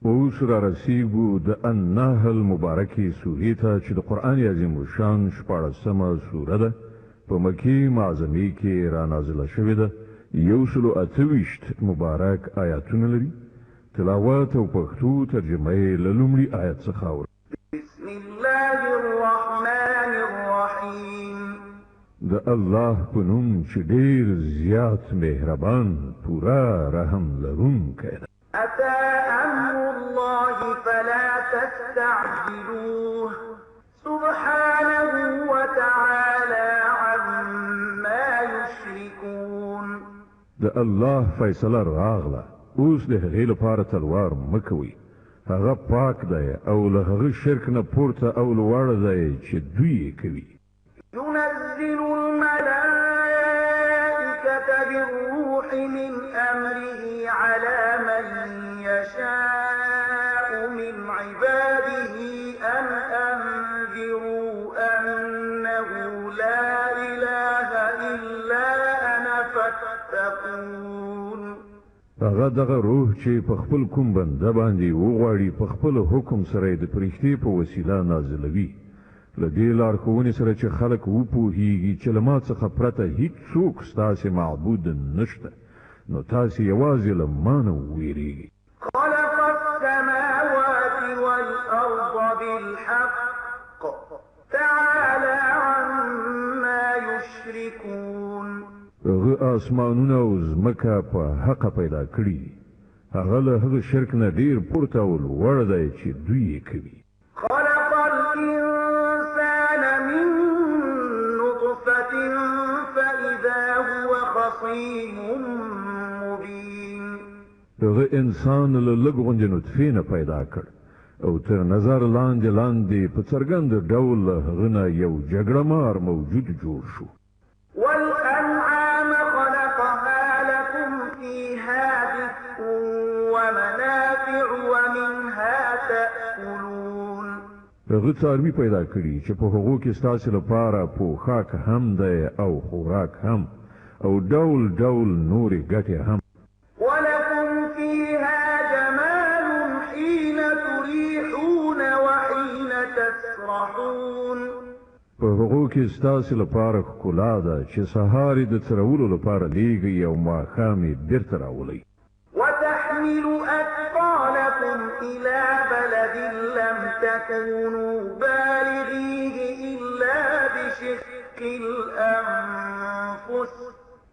اوس را رسیږو د النحل مبارکې سورې ته چې د قرآن عظیم الشان 14مه سوره ده په مکې معظمې کې را نازله شوې ده 128 مبارک آیاتونه لري تلاوت او پښتو ترجمه یې له لومړي آیت څخه اورو بسم الله الرحمن الرحیم د الله په نوم چې ډېر زیات مهربان پورا رحم لرونکی ده أتى أمر الله فلا تستعجلوه سبحانه وتعالى عما يشركون د الله فیصله راغله اوس د هغې لپاره تلوار مه کوئ هغه پاک دی او له هغه شرک نه پورته او لوړ دی چې دوی یې کوي ينزل الملائكة بالروح من أمره على من يشاء من عباده أن أنذروا أنه لا إله إلا أنا فاتقون هغه دغه روح چې په خپل کوم بنده باندې وغواړي په خپل حکم سره د پرښتې په وسیله نازلوي لدې لارښوونې سره چې خلک وپوهیږي چې له ما څخه پرته هیڅوک ستاسې معبود نشته نو تاسې یوازې له ما نه وویریږئ خلق السماوات والأرض بالحق تعالى عما يشركون هغه آسمانونه او ځمکه په حق پیدا کړي هغه له هغه شرک نه ډیر پورته او لوړ دی چې دوی یې کوي خلق الإنسان من نطفة فإذا هو خصيم مبين هغه انسان له لږ غونډې نطفې نه پیدا کړ او تر نظر لاندې په څرګند ډول له هغه نه یو جګړه مار موجود جوړ شو والأنعام خلقها لكم فيها دفء ومنافع ومنها تأكلون هغه څاروي پیدا کړي چې په هغو کې ستاسې لپاره پوښاک هم دی او خوراک هم او ډول ډول نورې ګټې هم ولكم فيها جمال حين تريحون وحين تسرحون په هغو کې ستاسې لپاره ښکلا ده چې سهار یې د څرولو لپاره لیږئ او ماښام یې بېرته راولئ وتحمل أثقالكم إلى بلد لم تكونوا بالغيه إلا بشق الأنفس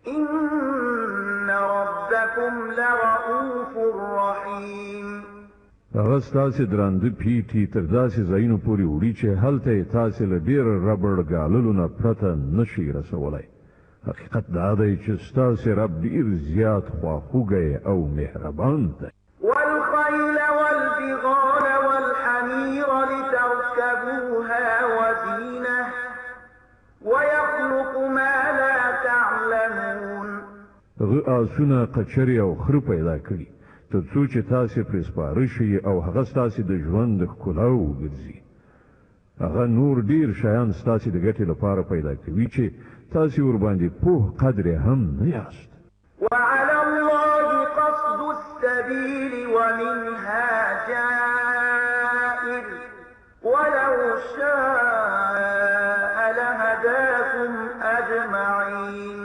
إن ربكم لرؤوف رحيم هغه ستاسې درانده پیټي تر داسې ځایونو پورې وړي چې هلته یې تاسې له ډېر ربړ ګاللو نه پرته نشئ رسولی حقیقت دا دی چې ستاسې رب ډېر زیات خواخوږی او مهربان دی والخيل والبغال والحمير لتركبوها وزينة ويخلق ما لا تعلمون هغه آسونه قچرې او خره پیدا کړي تر څو چې تاسې پرې سپاره شئ او هغه ستاسې د ژوند د ښکلا وګرځي هغه نور ډیر شیان ستاسې د ګټې لپاره پیدا کوي چې تاسې ورباندې پوه قدر هم نه یاست وعلى الله قصد السبيل ومنها جائر ولو شاء لهداكم أجمعين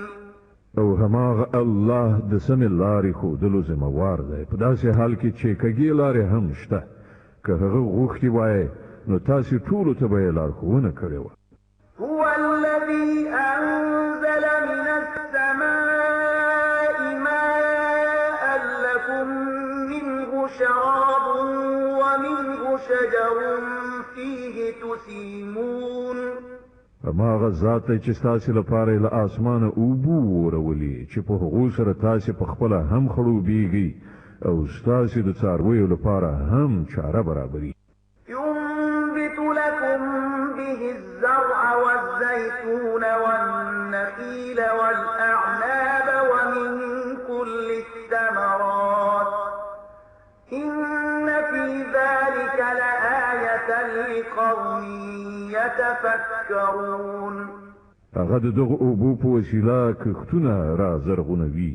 او هماغه الله د سمې لارې ښودلو ذمهوار دی په داسې حال کې چې کږې لارې هم شته که هغه غوښتي وای نو تاسې ټولو ته به یې لارښوونه کړې وه هو الذي أنزل من السماء ماء لكم منه شراب ومنه شجر فيه تسيمون هماغه ذات دی چې ستاسې لپاره یې له آسمانه اوبه وورولي چې په هغو سره تاسې په خپله هم خړوبېږئ او ستاسې د څارویو لپاره هم چاره برابري ينبت لكم به الزرع والزيتون والنخيل والأعناب ومن كل الثمرات إن في ذلك لآية لقوم يتفكرون هغه د دغه اوبو په وسیله کښتونه را زرغونوي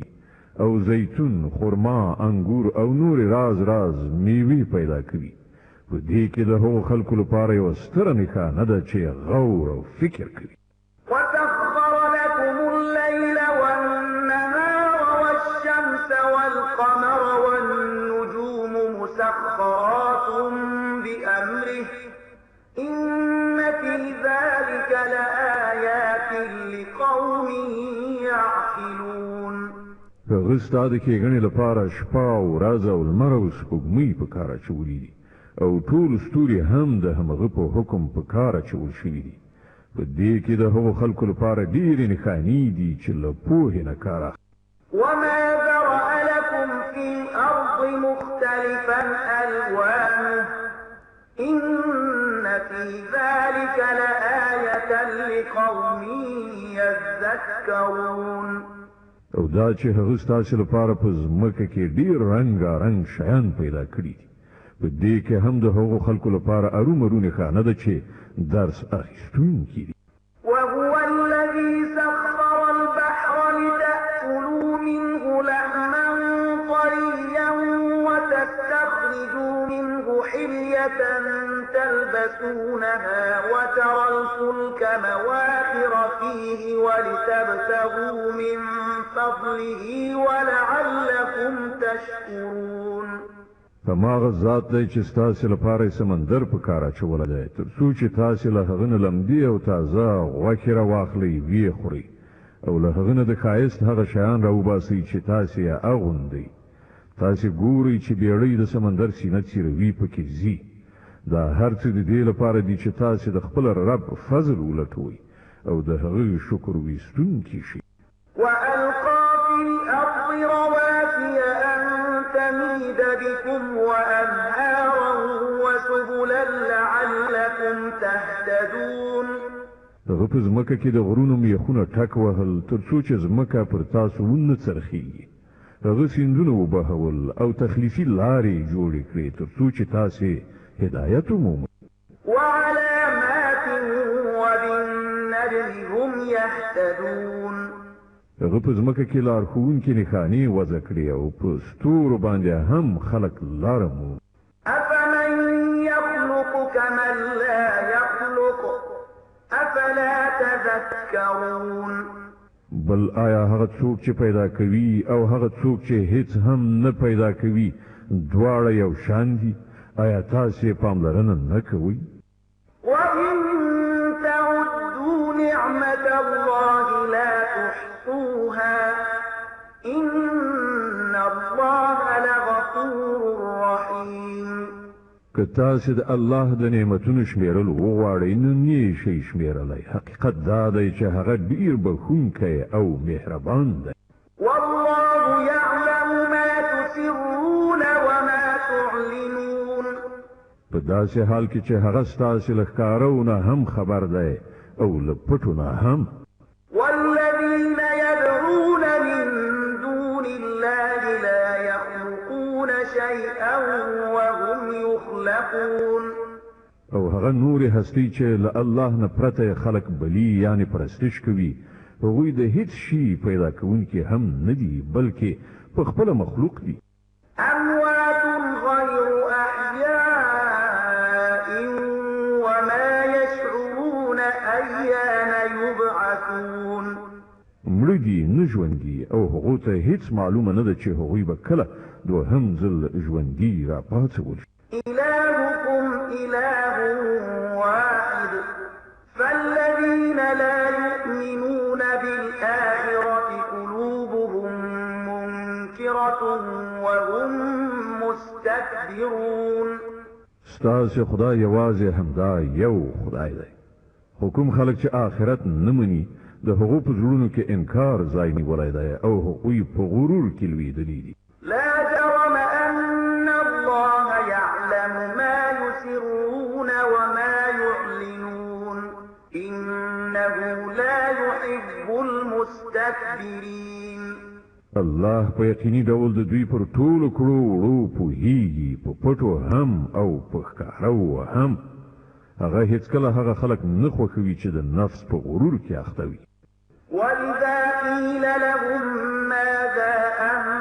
او زیتون، خرما، انګور او نور راز میوې پیدا کوي. په دې کې د هغو خلکو لپاره یوه ستره نښانه ده چې غور او فکر کوي. وسخر لكم الليل والنهار والشمس والقمر والنجوم مسخرات بأمره إن في ذلك لآيات لقوم يعقلون. هغه ستا د کېږنې لپاره شپه او ورځ او لمر او سپوږمۍ په کار اچولي دي او ټول ستوري هم د همغه په حکم په کار اچول شوي دي. په دې کې د هغو خلکو لپاره ډېرې نښانې دي چې له پوهې نه کار اخلي. وما ذرأ لكم في الأرض مختلفا ألوانه إن في ذلك لآية لقوم يذكرون. او دا چې هغه ستاسو لپاره په ځمکه کې ډېر رنګارنګ شیان پیدا کړي دي. په دې کې هم د هغو خلکو لپاره ارومرو نښانه ده چې درس اخیستونکي دي. وهو الذي سخر البحر لتأكلوا منه لحما طريا وتستخرجوا منه حلية تلبسونها وترى الفلك مواخر فيه ولتبتغوا من فضله ولعلكم تشكرون. هماغه ذات دی چې ستاسو لپاره سمندر په کار اچولی دی تر څو چې تاسو له هغه نه لمدې او تازه غوښې راواخلئ ویې خورئ او له هغه نه د ښایست هغه شیان راوباسئ چې تاسو یې اغوندئ. تاسو ګورئ چې بیړۍ د سمندر سینه څیروي پکې ځي. دا هر څه د دې لپاره دي چې تاسو د خپل رب فضل ولټوئ او د هغه شکر ویستونکي شئ. وألقى في الأرض رواسي أن تميد بكم وأنهارا وسبلا لعلكم تهتدون. هغه په ځمکه کې د غرونو میخونه ټک وهل تر څو چې ځمکه پر تاسو ونه څرخیږي. هغه سیندونه وبهول او تخلیفي لارې جوړې کړې تر څو چې تاسو هدایت ومومئ. وعلامات وبالنجم هم يهتدون. هغه په ځمکه کې لارښوونکي نښانې وضع کړې او په ستورو باندې هم خلک لاره مومي. أفمن يخلق كمن لا يخلق أفلا تذكرون. بل آیا هغه څوک چې پیدا کوي او هغه څوک چې هیڅ هم نه پیدا کوي دواړه یو شان دي؟ آیا تاسو پاملرنه نه کوئ؟ وإن تعدوا نعمة الله لا تحصوها إن الله لغفور رحيم. که تاسو د الله د نعمتونو شمیرل وغواړئ نو نه شئ شمیرلی. حقیقت دا دی چې هغه ډیر بخښونکی او مهربان دی. والله يعلم ما تسرون وما تعلنون. په داسې حال کې چې هغه ستاسو له ښکارونه هم خبر دی او له پټو نه هم. والذين يدعون من دون الله لا يخلقون شيئا وهم يخلقون. او هغه نورې هستۍ چې له الله نه پرته خلق بلی یعنی پرستش کوي هغوی د هیڅ شي پیدا کوونکي هم نه دي بلکې په خپله مخلوق دي. أموات غير أحياء وما يشعرون أيان يبعثون. مړه دي نه ژوندي او هغو ته هیڅ معلومه نه ده چې هغوی به کله دوهم ځل ژوندي راپاڅول شي. إلهكم إله واحد فالذين لا يؤمنون بالآخرة قلوبهم منكرة وهم مستكبرون. ستاسو خدای یوازې همدا یو خدای دی. خو کوم خلک چې آخرت نه مني د هغو په زړونو کې انکار ځای نیولی دی او هغوی په غرور کې لویدلي دي. لا جرم أن الله يعلم ما يسرون وما يعلنون إنه لا يحب المستكبرين. الله په یقیني ډول د دوی پر ټولو کړو وړو پوهیږي په پټو هم او په ښکاره هم. هغه هیڅکله هغه خلک نه خوښوي چې د نفس په غرور کې اخته وي. وإذا قيل لهم ماذا أنزل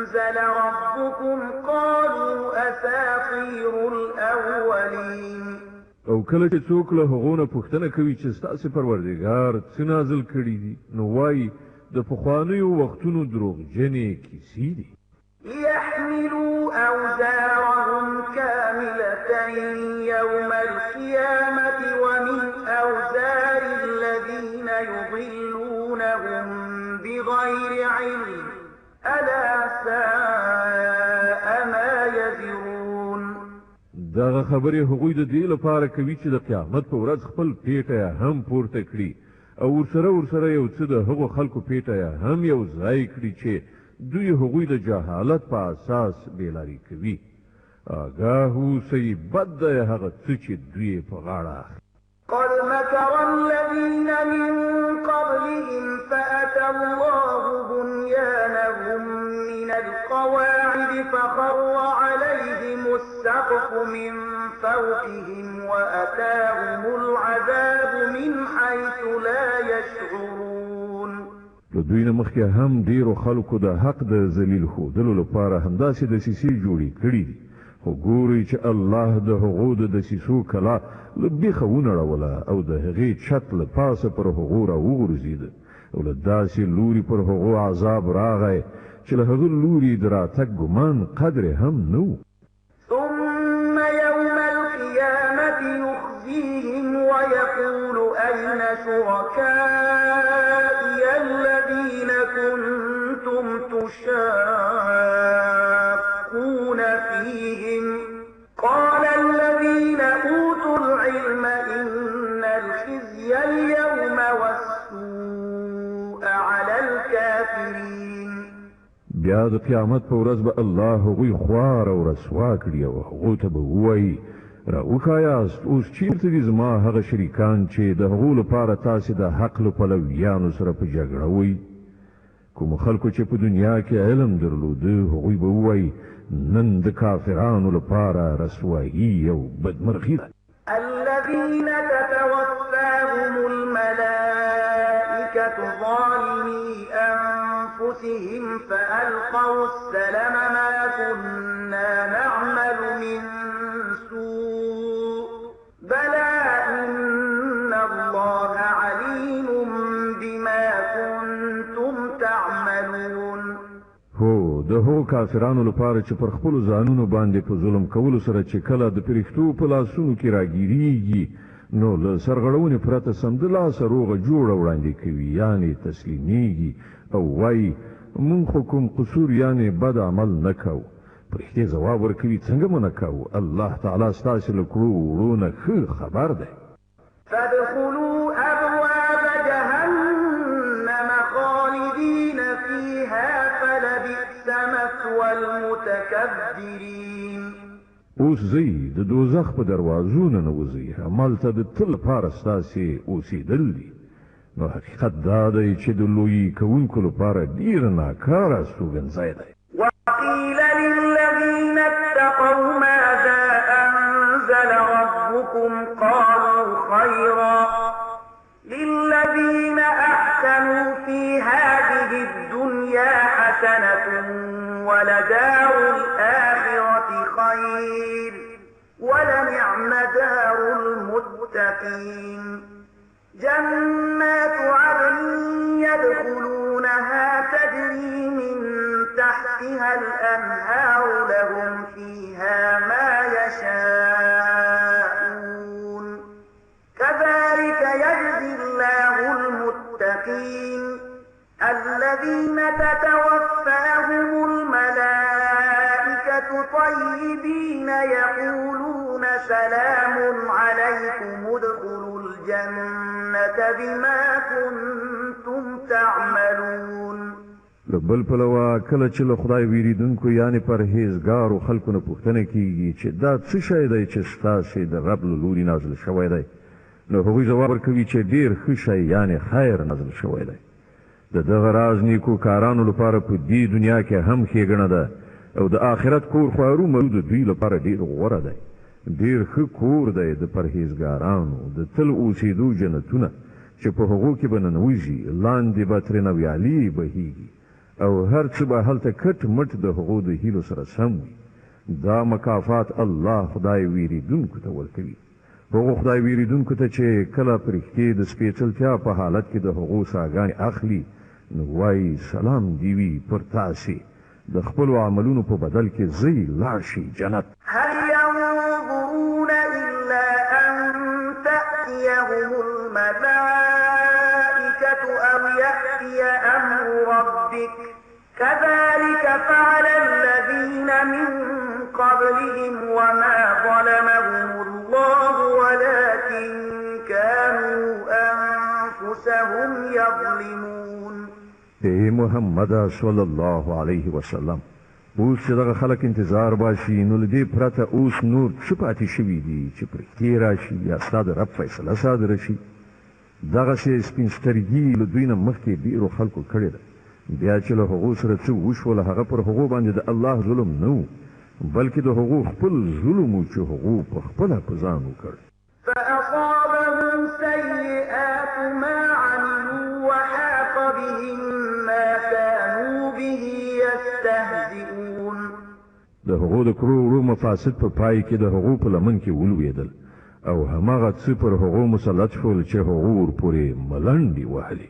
أنزل ربكم قالوا أساطير الأولين او کله چې څوک له هغو نه پوښتنه کوي چې ستاسې پروردګار څه نازل کړي دي نو وایي د پخوانیو وختونو دروغجنې کیسې دي ليحملوا أوزارهم كاملة يوم القيامة ومن أوزار الذين يضلونهم بغير علم ألا ساء ما يزرون دغه خبرې هغوی د دې لپاره کوي چې د قیامت په ورځ خپل پیټه هم پورته کړي او ورسره یو څه د هغو خلکو پیټه هم یو ځای کړي چې دوی هغوی د جهالت په اساس بېلارې کوي آگاه اوسئ بد دی هغه څه چې دوی په غاړه قد مكر الذين من قبلهم فأتى الله بنيانهم من القواعد فخر عليهم السقف من فوقهم وأتاهم العذاب من حيث لا يشعرون د دوی نه مخکې هم ډیرو خلکو د حق د ذلیل ښودلو لپاره همداسې دسیسې جوړې کړي دي خو ګورئ چې الله د هغو د دسیسو کلا له بیخه ونړوله او د هغې چت له پاسه پر هغو راوغورځېده او له داسې لوري پر هغو عذاب راغی چې له هغه لوري د راتګ ګمان قدر هم نه و ثم يوم القيامة يخزيهم ويقول أين شركائي الذين كنتم تشاقون فيهم قال الذين أوتوا العلم إن الخزي اليوم والسوء على الكافرين بیا د قیامت په ورځ به الله هغوی خوار او رسوا کړي او هغو ته به ووایي راوښایاست اوس چیرته دي زما هغه شریکان چې د هغو لپاره تاسې د حق له پلویانو سره په جګړه وئ کومو خلکو چې په دنیا کې علم درلوده هغوی به ووایي نن د کافرانو لپاره رسوایي او بدمرغي ده الذين تتوفاهم الملائكة ظالمي أنفسهم فألقوا السلم ما كنا نعمل من سوء بلى إن الله عليم بما كنتم تعملون هو د هغو کافرانو لپاره چې پر خپلو ځانونو باندې په ظلم کولو سره چې کله د پرښتو په لاسونو کې راګیریږي نو له سرغړونې پرته سمدلاسه روغه جوړه وړاندې کوي یعنې تسلیمیږي او وایي مونږ خو کوم قصور یعنې بد عمل نه کوو پرښتې ځواب ورکوي څنګه مو نه کوو الله تعالی ستاسې له کړو وړو نه ښه خبر دی فادخلوا أبواب جهنم خالدين فيها فلبئس مثوى المتكبرين اوس زی د دوزخ په دروازو نه نوځي همالته د تل لپاره ستاسې اوسېدل دي نو حقیقت دا دی چې د لویي کوونکو لپاره ډېر ناکاره استوګنځی دی وقيل للذين اتقوا ماذا أنزل ربكم قالوا خيرا للذين أحسنوا في هذه الدنيا حسنة ولدار الآخرة خير ولنعم دار المتقين جنات عدن يدخلونها تجري من تحتها الأنهار لهم فيها ما يشاءون كذلك يجزي الله المتقين الذين تتوفاهم الملائكة طيبين يقولون سلام عليكم ادخلوا الجنة بما كنتم تعملون بل پلوا کله چې له خدای ویریدونکو یعنی پرهیزګارو خلکو نه پوښتنه کیږي چې دا څه شی دی چې ستاسې د رب له لوري نازل شوی دی نو هغوی ځواب ورکوي چې ډېر ښه شی یعنی خیر نازل شوی دی د دغه راز نیکو کارانو لپاره په دې دنیا کې هم ښېګڼه ده او د آخرت کور خو هرومرو د دوی لپاره ډېر غوره دی ډېر ښه کور دی د پرهیزګارانو د تل اوسېدو جنتونه چې په هغو کې به ننوځي لاندې به ترېنه ویالې بهیږي او هر څه به هلته کټ مټ د هغو د هیلو سره سم وي. دا مکافات الله خدای ویریدونکو ته ورکوي. هغو خدای ویریدونکو ته چې کله پرښتې د سپېڅلتیا په حالت کې د هغو ساګانې اخلي، نو وایي سلام دی وي پر تاسې، د خپلو عملونو په بدل کې ځئ لاړ شئ جنت. هل ينظرون إلا أن تأتيهم الملائكة أو يأتي أمر ربك كذلك فعل الذين من قبلهم وما ظلمهم الله ولكن كانوا أنفسهم يظلمون. اے محمد صلی الله علیه وسلم، اوس چې دغه خلک انتظار باشي، نو له دې پرته اوس نور څه پاتې شوي دي چې پرښتې راشي یا ستا د رب فیصله صادره شي. دغسې سپین سترګي له دوی نه مخکې ډېرو خلکو کړې ده. بیا چې له هغو سره څه وشول، هغه پر هغو باندې د الله ظلم نه و، بلکې د هغو خپل ظلم و چې هغو په خپله په ځان وکړ. فأصابهم سيئات ما عملوا وحاق بهم ما كانوا به يستهزئون. د هغو د کړو وړو مفاسد په پای کې د هغو په لمن کې ولوېدل، او هماغه څه پر هغو مسلط شول چې هغو ورپورې ملنډې وهلې.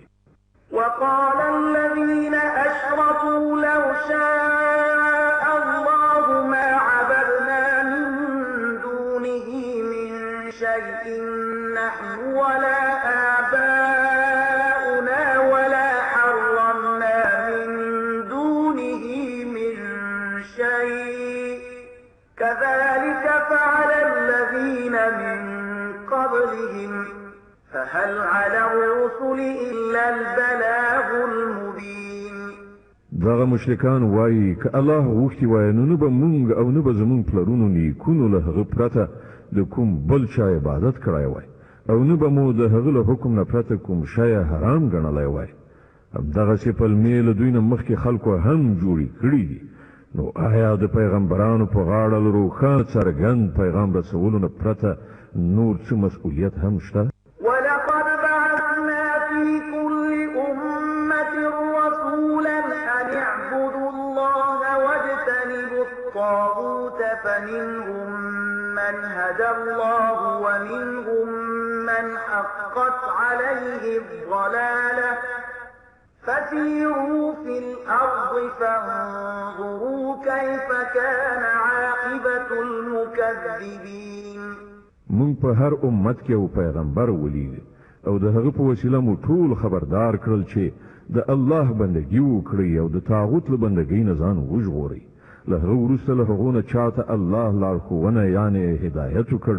وقال الذين أشركوا لو شاء الله ما عبدنا من دونه من شيء نحن ولا آباؤنا ولا حرمنا من دونه من شيء كذلك فعل الذين من قبلهم فهل على الرسل إلا البلاغ المبين. دغه مشرکان وایي که الله غوښتي وای نو نه به مونږ او نه به زمونږ پلرونو نیکونو له هغه پرته د کوم بل چا عبادت کړی وای، او نه به مو د هغه له حکم نه پرته کوم شی حرام ګڼلی وای. همدغسې پلمې له دوی نه مخکې خلکو هم جوړې کړي دي. نو آیا د پیغمبرانو په غاړه له روښانه څرګند پیغام رسولو نه پرته نور څه مسؤلیت هم شته؟ ولقد بعثنا في كل أمة رسولا أن اعبدوا الله واجتنبوا الطاغوت فمنهم من هدى الله ومنهم من حقت عليه الضلالة فسيروا في الأرض فانظروا كيف كان عاقبة المكذبين. مونږ په هر امت کې یو پیغمبر ولیږه، او د هغه په وسیله مو ټول خبردار کړل چې د الله بندګي وکړئ او د طاغوت له بندګۍ نه ځان وژغورئ. له هغه وروسته له هغو نه چاته الله لارښوونه یعنې هدایت وکړ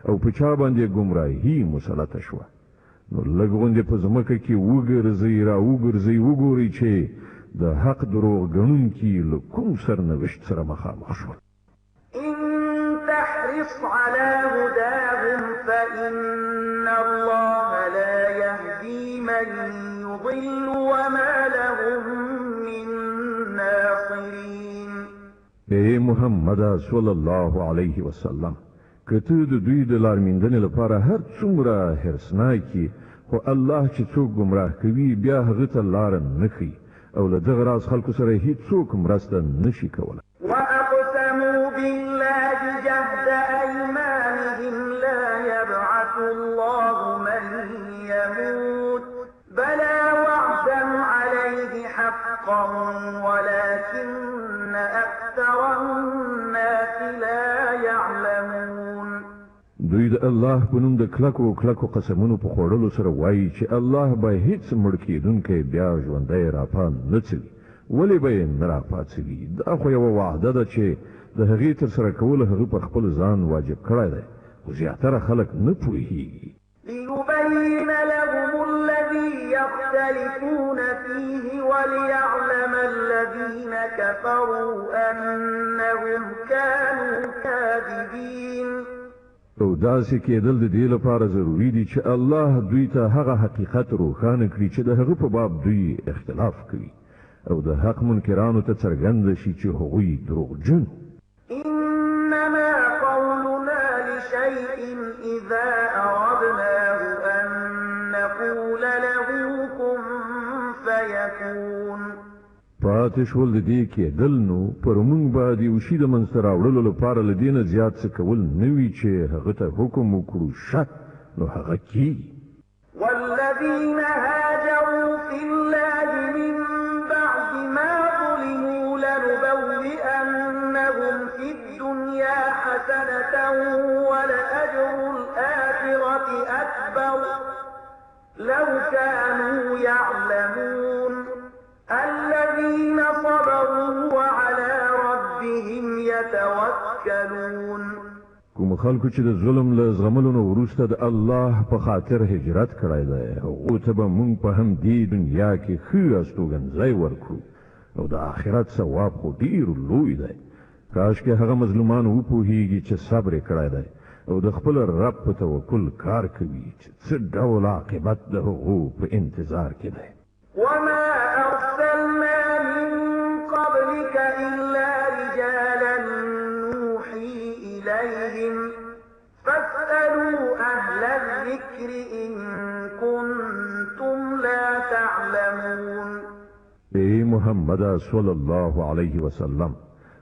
او په چا باندې ګمراهي مسلطه شوه، نو لږ غوندې په ځمکه کې وګرځئ را وګرځئ، وګورئ چې د حق دروغ ګڼونکي له کوم سرنوشت سره مخامخ شول. تحرص على هداهم فإن الله لا يهدي من يضل وما لهم من ناصرين. اے محمد صلی الله علیه وسلم، که ته د دوی د لارمیندنې لپاره هر څومره حرصناکي، خو الله چې څوک ګمراه کوي بیا هغه ته لاره نه ښیي، او له دغه راز خلکو سره هیڅوک مرسته نشي کولی. وأقسموا بالله جهد أيمانهم لا يبعث الله من يموت بلى وعدا عليه حقا ولكن أكثر الناس لا يعلمون. دوی د الله په نوم د کلکو کلکو قسمونو په خوړلو سره وایي چې الله به هیڅ مړ کېدونکی بیا ژوندی راپا نه څوي. ولې به یې نه راپاڅوي؟ دا خو یوه وعده ده چې د هغې ترسره کول هغه په خپل ځان واجب کړی دی، خو زیاتره خلک نه پوهېږي. ليبين لهم الذي يختلفون فيه وليعلم الذين كفروا أنهم كانوا كاذبين. او داسې کېدل د دې لپاره ضروري دي چې الله دوی ته هغه حقیقت روښانه کړي چې د هغه په باب دوی اختلاف کوي، او د حق منکرانو ته څرګنده شي چې هغوی دروغجن. إنما قولنا لشيء إذا أردناه أن نقول له كن فيكون. په پاتې شول د دې کېدل نو پر موږ باندې یو شي د منځته راوړلو لپاره له دې نه زیات څه کول نه وي چې هغه ته حکم وکړو شه نو هغه کېږي. والذين هاجروا في الله من بعد ما ظلموا لنبوئنهم في الدنيا حسنة ولأجر الآخرة أكبر لو كانوا يعلمون الذين صبروا وعلى ربهم يتوكلون. کوم خلکو چې د ظلم له زغملو نه وروسته د الله په خاطر هجرت کړی دی هغو ته به موږ په همدې دنیا کې ښه استوګنځی ورکړو او د آخرت ثواب خو ډېر لوی دی. کاشکې هغه مظلومان وپوهیږي چې صبر یې کړی دی او د خپل رب په توکل کار کوي چې څه ډول عاقبت د هغو په انتظار کې دی. وما أرسلنا من قبلك إلا رجالا نوحي إليهم فاسألوا أهل الذكر إن كنتم لا تعلمون. ای محمد صلی الله علیه وسلم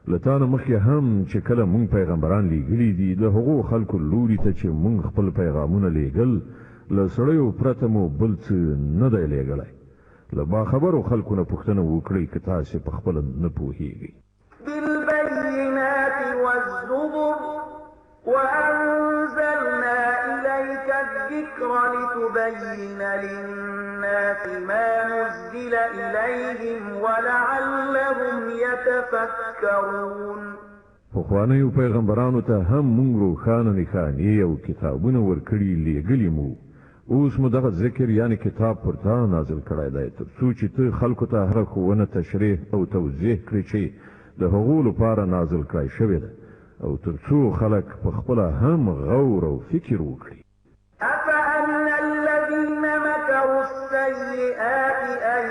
لتان مخکې هم چې کله مونږ پیغمبران لیږلي دي د هغو خلکو لوري ته چې مونږ خپل پیغامونه لیږل له سړیو پرته مو بل څه نه دی لیږلی. له باخبرو خلکو نه پوښتنه وکړئ که تاسې په خپله نه پوهیږئ. بالبينات والزبر وأنزلنا إليك الذكر لتبين للناس ما نزل إليهم ولعلهم يتفكرون. پخوانیو پیغمبرانو ته هم مونږ روښانه نښانې او کتابونه ورکړي لیږلي مو. اوس مو دغه ذکر یعنی کتاب پر تا نازل کړی دی تر څو چې ته خلکو ته هغه ښوونه تشریح او توضیح کړي چې د هغو لپاره نازل کړی شوې ده او تر څو خلک په خپله هم غور او فکر وکړي. أفأمن الذين مكروا السيئات أن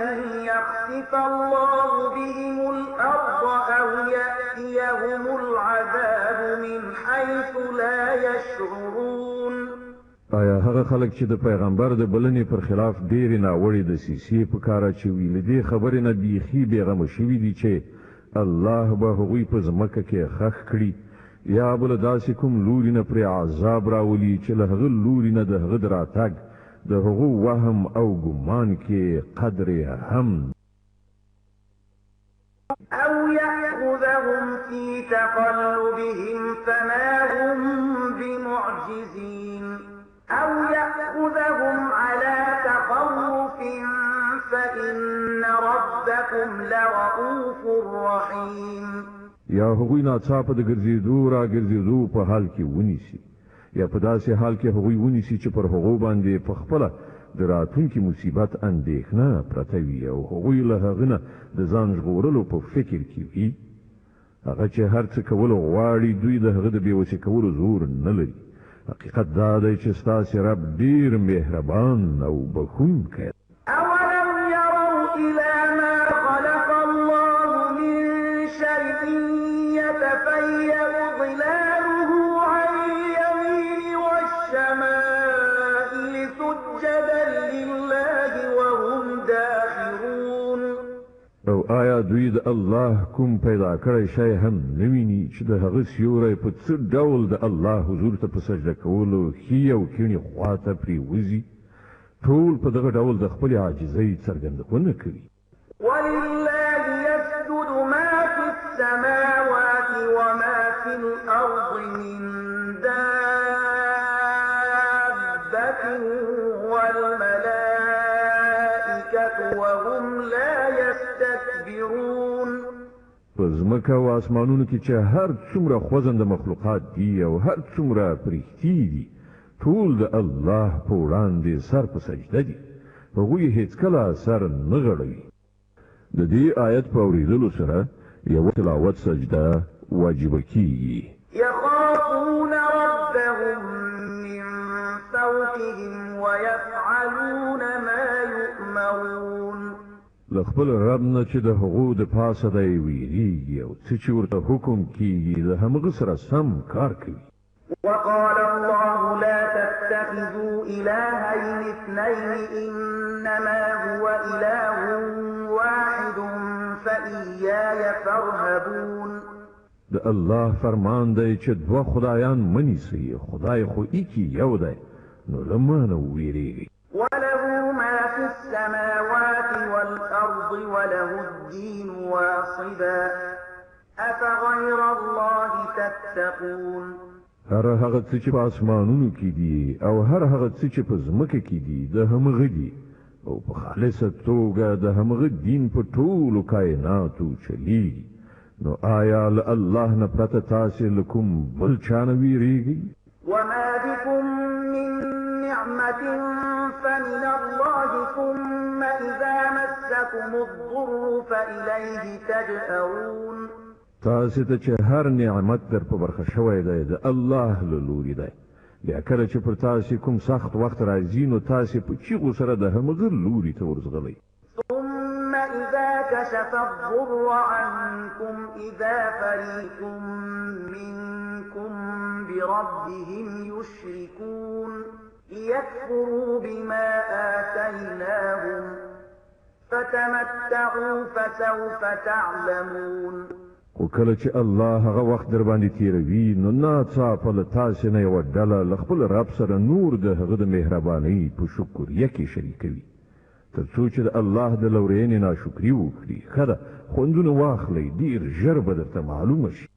يخسف الله بهم الأرض أو يأتيهم العذاب من حيث لا يشعرون. آیا هغه خلک چې د پیغمبر د بلنې پر خلاف ډېرې ناوړې دسیسې په کار اچوي له دې خبرې نه بیخي بېغمه شوي دي چې الله به هغوی په ځمکه کې ښخ کړي یا بله داسې کوم لوري نه پرې عذاب راولي چې له هغه لوري نه د هغه د راتګ د هغو وهم او ګمان کې قدر هم أو يأخذهم في تقلبهم فما هم بمعجزين أو يأخذهم على تخوف فإن ربكم لرؤوف رحيم. یا هغوی ناڅاپه د ګرځېدو را ګرځېدو په حال کې ونیسي یا په داسې حال کې هغوی ونیسي چې پر هغو باندې په خپله د راتلونکي مصیبت اندېښنه پرته وي او هغوی له هغه نه د ځان ژغورلو په فکر کې وي. هغه چې هر څه کولو غواړي دوی د هغه د بېوسې کولو زور نه لري. حقیقت دا دی چې ستاسې رب ډېر مهربان او بخښونکی. أولم يروا إلى ما خلق الله من شيء يتفيأ ظلاله عن اليمين والشمائل سجدا لله وهم داخرون. او آیا دوی د الله کوم پیدا کړی شی هم نه ویني چې د هغه سیوری په څه ډول د الله حضور ته په سجده کولو ښي او کیڼې خواته پرېوځي؟ ټول په دغه ډول د خپلې عاجزۍ څرګندونه کوي. ولله يسجد ما في السماوات وما في الأرض من دابة والملائكة وهم لا يستكبرون. په ځمکه او اسمانونو کې چې هر څومره خوځنده مخلوقات دي او هر څومره پرښتې دي ټول د الله په وړاندې سر په سجده دي. هغوی هیڅکله سر نه غړوي. د دې آیت په اورېدلو سره یوه تلاوت سجده واجبه کیږي. يخافون ربهم من فوقهم ويفعلون ما يؤمرون. له خپل رب نه چې د هغو د پاسه دی ویریږي او څه چې ورته حکم کیږي د همغه سره سم کار کوي. وقال الله لا تتخذوا إلهين اثنين إنما هو إله واحد فإياي فارهبون د الله فرمان دی چې دوه خدایان منیسي خدای خو ایکی یو دی نو لمانه ویریږي وله ما في السماوات والأرض وله الدين واصبا أفغير الله تتقون هر هغه څه چې په اسمانونو کې دي او هر هغه څه چې په ځمکه کې دي د همغه دي او په خالصه توګه د همغه دین په ټولو کائناتو چلیږي نو آیا له الله نه پرته تاسې له کوم بل چا نه ویریږئ وما بكم من نعمة فمن الله ثم إذا مسكم الضر فإليه تجأرون تاسې ته چې هر نعمت در په برخه شوی دی د الله له لوري دی بیا کله چې پر تاسې کوم سخت وخت راځي نو تاسې په چیغو سره د همغه لوري ته ورځغلئ ثم إذا كشف الضر عنكم إذا فريق منكم بربهم يشركون ليكفروا بما آتيناهم فتمتعوا فسوف تعلمون خو کله چې الله هغه وخت در باندې تیروي نو ناڅاپه له تاسې نه یوه ډله له خپل رب سره نور د هغه د مهربانۍ په شکریه کې شریکوي تر څو چې د الله د لورینې ناشکري وکړي ښه ده خوندونه واخلئ ډېر ژر به درته معلومه شي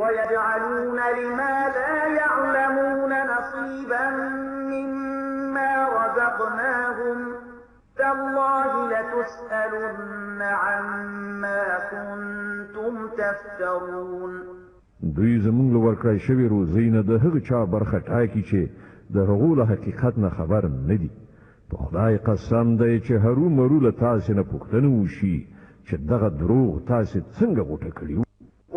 ويجعلون لما لا يعلمون نصيبا مما رزقناهم تالله لتسألن عما كنتم تفترون دوی زمونږ له ورکړی شوې روزۍ نه د هغه چا برخه ټاکي چې د هغو له حقیقت نه خبر نه دي په خدای قسم دی چې هرومرو له تاسې نه پوښتنه وشي چې دغه دروغ تاسې څنګه غوټه کړي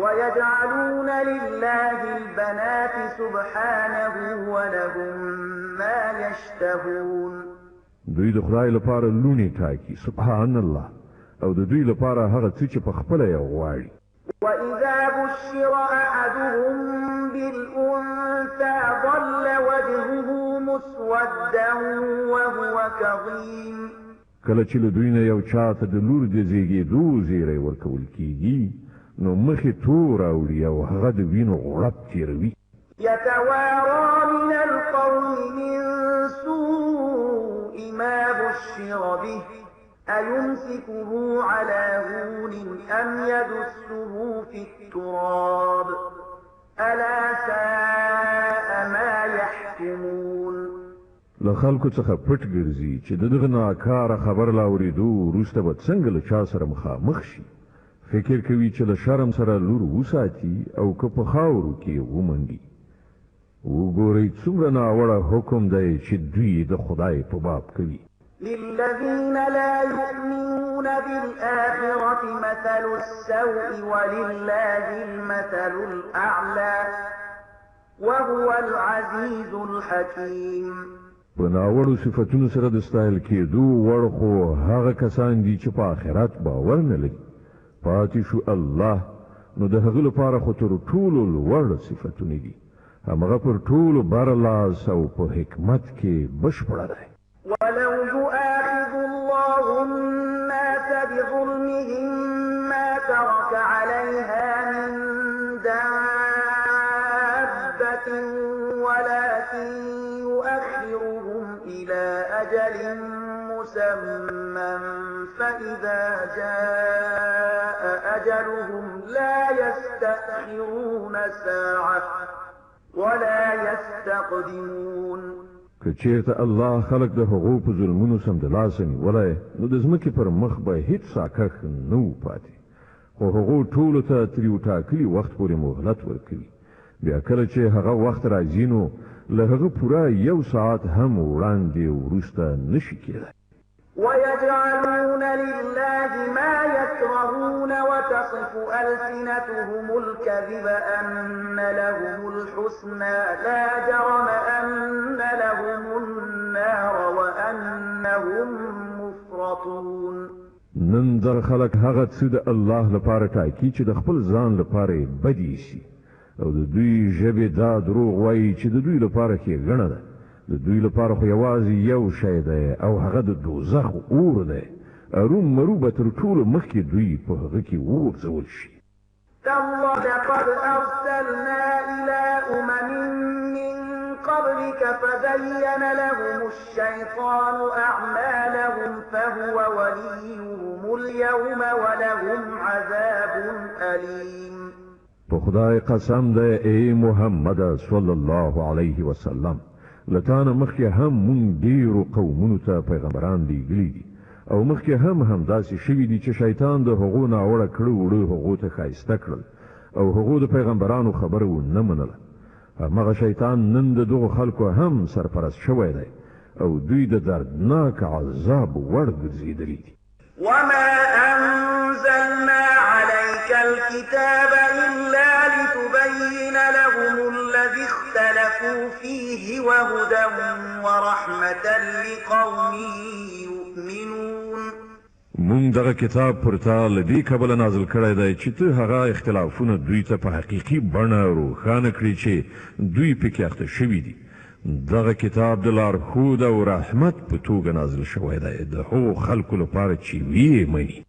ويجعلون لله البنات سبحانه ولهم ما يشتهون دوی د خدای لپاره لونی ټاکي سبحان الله او د دوی لپاره هغه څه چې په خپله یې غواړي وإذا بشر أحدهم بالأنثى ظل وجهه مسودا وهو كظيم کله چې له دوی نه یو چا ته د لور د زیږېدو زیری ورکول کیږي نو مخې تور اوړي او هغه د وینو غړپ تېروي يتوارى من القوم من سوء ما بشر به أيمسكه على هون أم يدسه في التراب ألا ساء ما يحكمون له خلکو څخه پټ ګرځي چې د دغه ناکاره خبر لا اورېدو وروسته به څنګه له چا سره مخامخ شي فکر کوي چې له شرم سره لور وساتي او که په خاورو کې ومنډي وګورئ څومره ناوړه حکم دی چې دوی د خدای په باب کوي للذين لا يؤمنون بالآخرة مثل السوء ولله المثل الأعلى وهو العزيز الحكيم په ناوړو صفتونو سره د ستایل کېدو وړ خو هغه کسان دي چې په آخرت باور نه لري پاتې شو الله نو د هغه لپاره خو تر ټولو لوړ صفتونه دي همغه پر ټولو برلاس او په حکمت کې بشپړه دی ولو يؤاخذ الله الناس بظلمهم ما ترك عليها من دابة ولكن يؤخرهم إلى أجل مسمى فإذا جاء أجلهم لا يستأخرون ساعة ولا يستقدمون که چیرته الله خلق د هغو په ظلمونو سمدلاسه نیولی نو د ځمکې پر مخ به هیڅ ساکښ نه و پاتې خو هغو ټولو ته تر یو ټاکلي وخت پورې مهلت ورکوي بیا کله چې هغه وخت راځي نو له هغه پوره یو ساعت هم وړاندې وروسته نشي کېدی ويجعلون لله ما يكرهون وتصف ألسنتهم الكذب أن لهم الحسنى لا جرم أن لهم النار وأنهم مفرطون نن در خلق هغه څه د الله لپاره ټاکي چې د خپل ځان لپاره بدی شي او د دوی ژبې دا دروغ وایي چې د دوی لپاره ښېګڼه ده د دوی لپاره خو یوازې یو شی دی او هغه د دوزخ اور دی ارومرو به تر ټولو مخکې دوی په هغه کې وغورځول شي. تالله لقد أرسلنا إلى أمم من قبلك فزين لهم الشيطان أعمالهم فهو وليهم اليوم ولهم عذاب أليم. په خدای قسم ده ای محمد صلی الله علیه وسلم، لتانه مخکې هم مونږ ډیرو قومونو ته پیغمبران لیږلي دي او مخکې هم همداسې شوي دي چې شیطان د هغو ناوړه کړو وړو هغو ته ښایسته کړل او هغو د پیغمبرانو خبره ونه منله. همغه شیطان نن د دغو خلکو هم سرپرست شوی دی او دوی د دردناک عذاب وړ ګرځېدلي دي. وما أنزلنا عليك الكتاب إلا لتبين لهم الذي اختلفوا فيه وهدى ورحمة لقوم يؤمنون. مونږ دغه کتاب پر تا له دې کبله نازل کړی دی چې ته هغه اختلافونه دوی ته په حقیقي بڼه روښانه کړي چې دوی پکې اخته شوي دي. دغه کتاب د لارښود او رحمت په توګه نازل شوی دی د هغو خلکو لپاره چې ویې مني.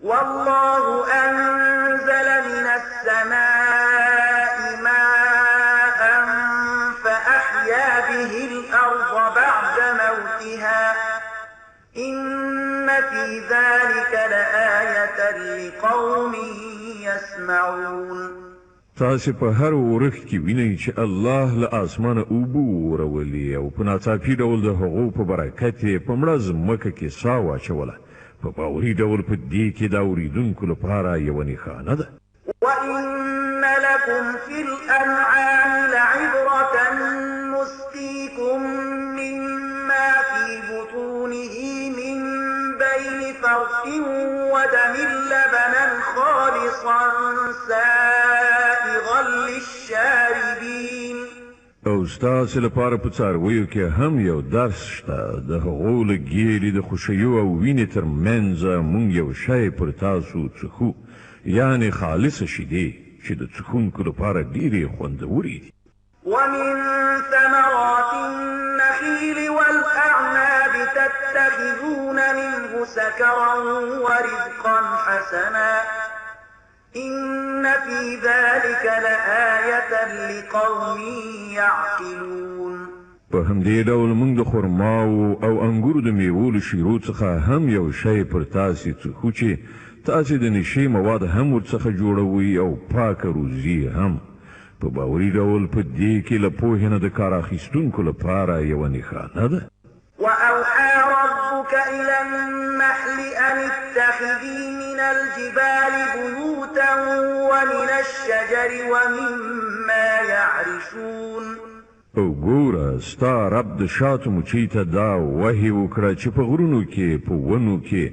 والله أنزل من السماء ماء فأحيا به الأرض بعد موتها إن في ذلك لآية لقوم يسمعون. تاسې په هر ورخ کې وینئ چې الله له اسمانه اوبه ورولي او په ناڅاپي ډول د هغو په برکت یې په مړه ځمکه کې ساه واچوله. په باوري ډول په دې کې د اورېدونکو لپاره یوه نښانه ده. وإن لكم في الأنعام لعبرة نسقيكم مما في بطونه من بين فرث ودم لبنا خالصا سائغا للشاربين. او ستاسې لپاره په څارویو کې هم یو درس شته. د هغو له ګیرې د خوشیو او وینې تر منځه مونږ یو شی پر تاسو څښو، یعنې خالصه شیدې چې د څښونکو لپاره ډېرې خوندورې دي. ومن ثمرات النخيل والأعناب تتخذون منه سكرا ورزقا حسنا إن في ذلك لآية لقوم يعقلون. په همدې ډول موږ د خرماو او انګورو د میوو له شیرو څخه هم یو شی پر تاسې څښو چې تاسې د نشې مواد هم ورڅخه جوړوئ او پاکه روزي هم. په باوري ډول په دې کې له پوهې نه د کار اخیستونکو لپاره یوه نښانه ده. وأوحى ربك إلى النحل أن اتخذي من الجبال بيوتا ومن الشجر ومما يعرشون. او ګوره ستا رب د شاتو مچۍ ته دا وحي وکړه چې په غرونو کې په ونو کې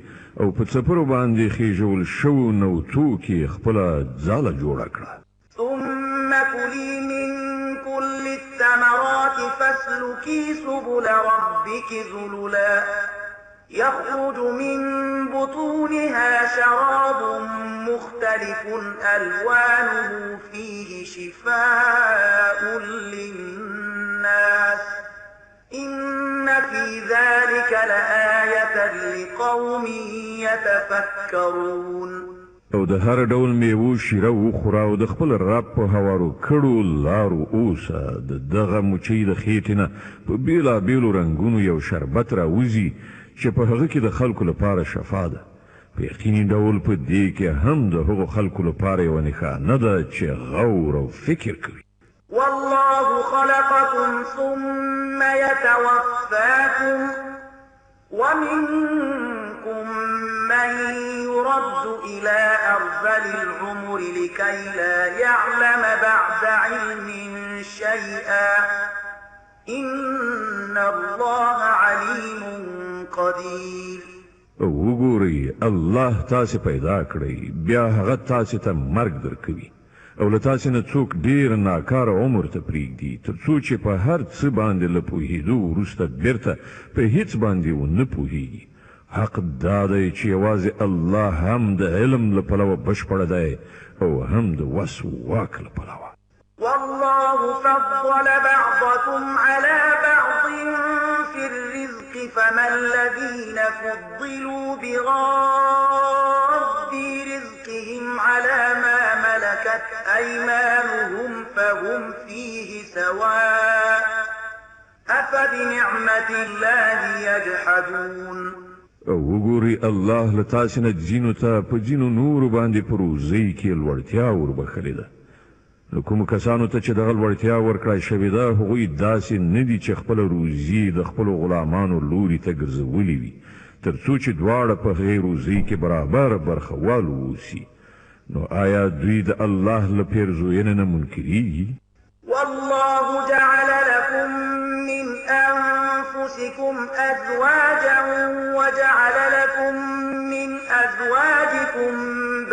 او په څپرو باندې خېژول شوو نوتو کې خپله ځاله جوړه کړه. ثم كلي من كل الثمرات فاسلكي سبل ربك ذللا يخرج من بطونها شراب مختلف ألوانه فيه شفاء للناس إن في ذلك لآية لقوم يتفكرون. او د هر ډول میوو شیره وخوره او د خپل رب په هوارو کړو لارو اوسه. د دغه مچۍ د خېټې نه په بېلابېلو رنګونو یو شربت راوځي چې په هغه کې د خلکو لپاره شفا ده. په یقیني ډول په دې کې هم د هغو خلکو لپاره یوه نښانه ده چې غور او فکر کوي. والله خلقكم ثم يتوفاكم ومنكم من يرد إلى أرذل العمر لكي لا يعلم بعد علم شيئا إن الله عليم قدير. وګورئ الله تاسې پیدا کړئ بیا هغه تاسې ته مرګ درکوي او له تاسې نه څوک ډېر ناکاره عمر ته پرېږدي تر څو چې په هر څه باندې له پوهېدو وروسته بېرته په هیڅ باندې ونه پوهېږي. حق دا دی چې یوازې الله هم د علم له پلوه بشپړه دی او هم د وس واک له پلوه. والله فضل بعضكم على بعض في الرزق فما الذين فضلوا براد رزقهم على ما ملكت أيمانهم فهم فيه سواء أفبنعمة الله يجحدون. او وګوري الله له تاسو نه ځینو ته په ځینو نورو باندې په روزۍ کې لوړتیا وربخلې ده. نو کوم کسانو ته چې دغه لوړتیا ورکړای شوې ده هغوی داسې نه دي چې خپله روزي د خپلو غلامانو لوري ته ګرځولې وي تر څو چې دواړه په هغې روزۍ کې برابر برخوال واوسي. نو آیا دوی د الله له پیرزوینې نه منکرېږي؟ والله جعل لكم من أنفسكم أزواجا وجعل لكم من أزواجكم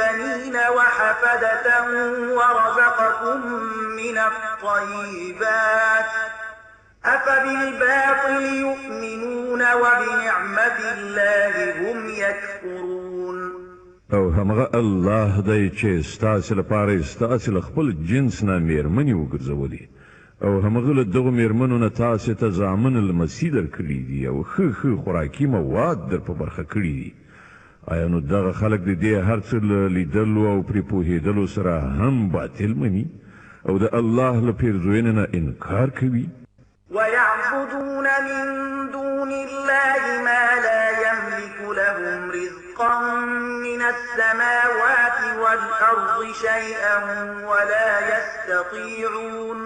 بنين وحفدة ورزقكم من الطيبات أفبالباطل يؤمنون وبنعمة الله هم يكفرون. او همغه الله دی چې ستاسې لپاره ستاسې له خپل جنس نه میرمنې وګرځولې او همغه له دغو میرمنو نه تاسې ته زامن لمسي درکړي دي او ښه خوراکي مواد در په برخه کړي دي. آیا نو دغه خلک د دې هر څه له لیدلو او پرې پوهېدلو سره هم باطل مني او د الله له پیرزوینې نه انکار کوي؟ ويعبدون من دون الله ما لا يملك لهم رزقا من السماوات والأرض شيئا ولا يستطيعون.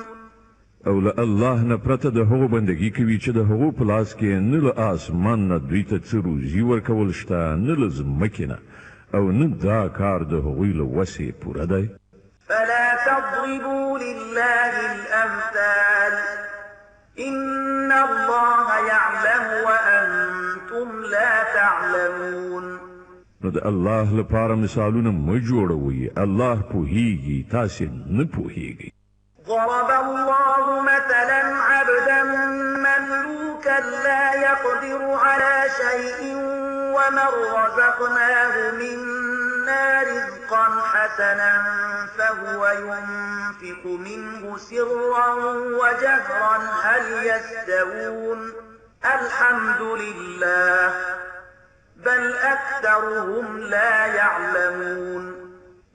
او له الله نه پرته د هغو بندګي کوي چې د هغو په لاس کې نه له آسمان نه دوی ته څه روزي ورکول شته نه له ځمکې نه او نه دا کار د هغوی له وسې پوره دی. فلا تضربوا لله الأمثال إن الله يعلم وأنتم لا تعلمون. نو د الله لپاره مثالونه مه جوړوئ، الله پوهیږي تاسې نه پوهیږئ. ضرب الله مثلا عبدا مملوكا لا يقدر على شيء ومن رزقناه منا رزقا حسنا فهو ينفق منه سرا وجهرا هل يستوون الحمد لله بل أكثرهم لا يعلمون.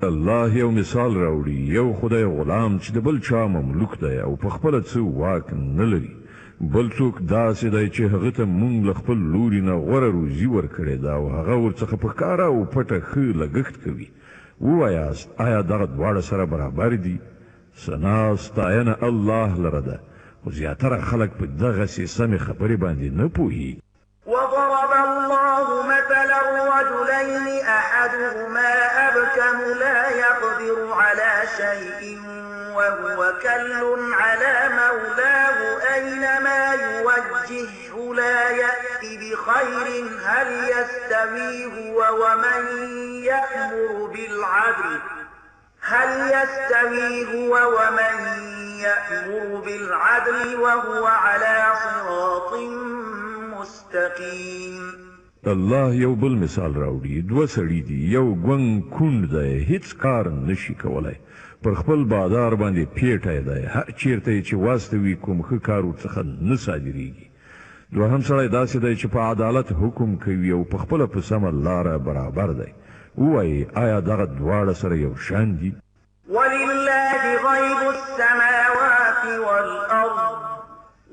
الله یو مثال راوړي، یو خدای غلام چې د بل چا مملوک دی او په خپله څه واک نه لري، بل څوک داسې دی چې هغه ته مونږ له خپل لوري نه غوره روزي ورکړې ده او هغه ورڅخه په ښکاره او پټه ښه لګښت کوي. ووایاست آیا دغه دواړه سره برابر دي؟ ثنا ستاینه الله لره ده، خو زیاتره خلک په دغسې سمې خبرې باندې نه پوهېږي. وضرب الله مثلا رجلين أحدهما أبكم لا يقدر على شيء وهو كل على مولاه أينما يوجهه لا يأتي بخير هل يستوي هو ومن يأمر بالعدل وهو على صراط مستقيم. الله یو بل مثال راوړي، دوه سړي دي، یو ګونګ کونډ دی هیڅ کار نشي کولای، پر خپل بادار باندې پیټی دی، هر چیرته چې واستوي کوم ښه کار ورڅخه نه صادریږي. دوهم سړی داسې دی چې په عدالت حکم کوي او په خپله په سمه لاره برابر دی. ووایي آیا دغه دواړه سره یو شان دي؟ ولله غیب السماوات والأرض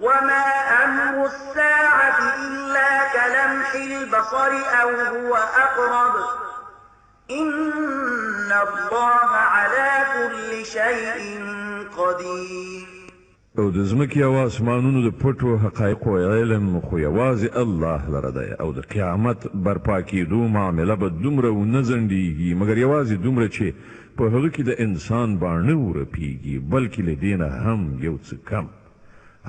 وما أمر الساعة إلا كلمح البصر أو هو أقرب إن الله على كل شيء قدير. او د ځمکې او اسمانونو د پټو حقایقو علم خو یوازې الله لره دی او د قیامت برپا کېدو معامله به دومره ونه ځنډېږي مګر یوازې دومره چې په هغه کې د انسان باڼه ورپېږي، بلکې له دې نه هم یو څه کم.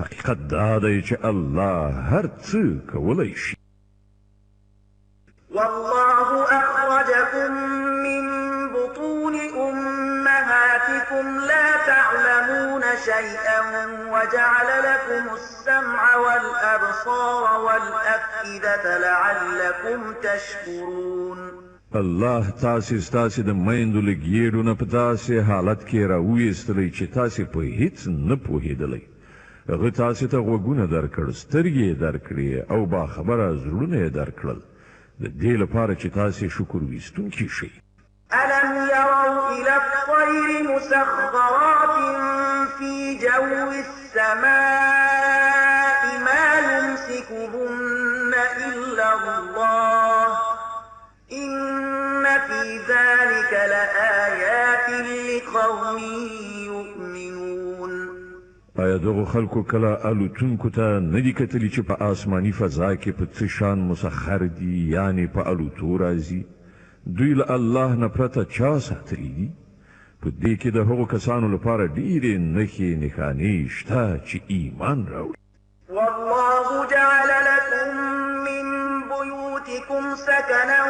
حقیقت دا دی چې الله هر څه کولی شي. والله أخرجكم من بطون أمهاتكم لا تعلمون شيئا وجعل لكم السمع والأبصار والأفئدة لعلكم تشكرون. الله تاسې ستاسې د میندو له ګېډو نه په داسې حالت کې راویستلی چې تاسې په هیڅ نه پوهېدلی هغه تاسو ته غوږونه درکړ سترګې یې درکړې او باخبره زړونه یې درکړل د دې لپاره چې تاسو شکر ویستونکي شئ ألم يروا إلى الطير مسخرات في جو السماء ما يمسكهن إلا الله إن في ذلك لآيات لقوم يؤمنون آیا دغه خلکو کله الوتونکو ته نه دي کتلي چې په آسماني فضا کې په څه شان مسخر دي یعنی په الوتو راځي دوی له الله نه پرته چا ساتلی دي په دې کې د هغو کسانو لپاره ډېرې نښې نښانې شته چې ایمان راوړي والله جعل لكم من بيوتكم سكنا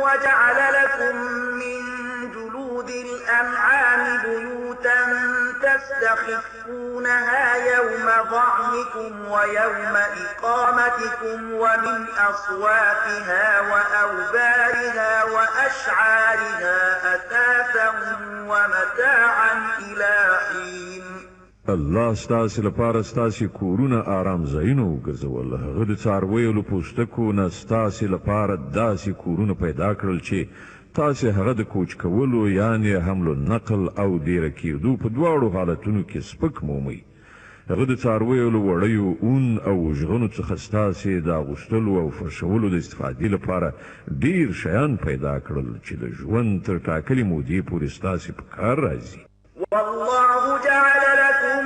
وجعل لكم من جلود الأنعام بيوتا تستخفونها يوم ظعنكم ويوم إقامتكم ومن أصوافها وأوبارها وأشعارها أثاثا ومتاعا إلى حين الله ستاسو لپاره ستاسو کورونه آرام ځایونه وګرځول هغه د څارویو له پوستکو نه ستاسو لپاره داسې کورونه پیدا کړل چې تاسو هغه د کوچ کولو یعنی حمل نقل او ډیره کېدو په دواړو حالتونو کې سپک مومي هغه د څارویو له وړیو اون او ژغنو څخه ستاسو د اغوستلو او فرشولو د استفادې لپاره ډیر شیان پیدا کړل چې د ژوند تر ټاکلې مودې پورې ستاسو په کار راځي والله جعل لكم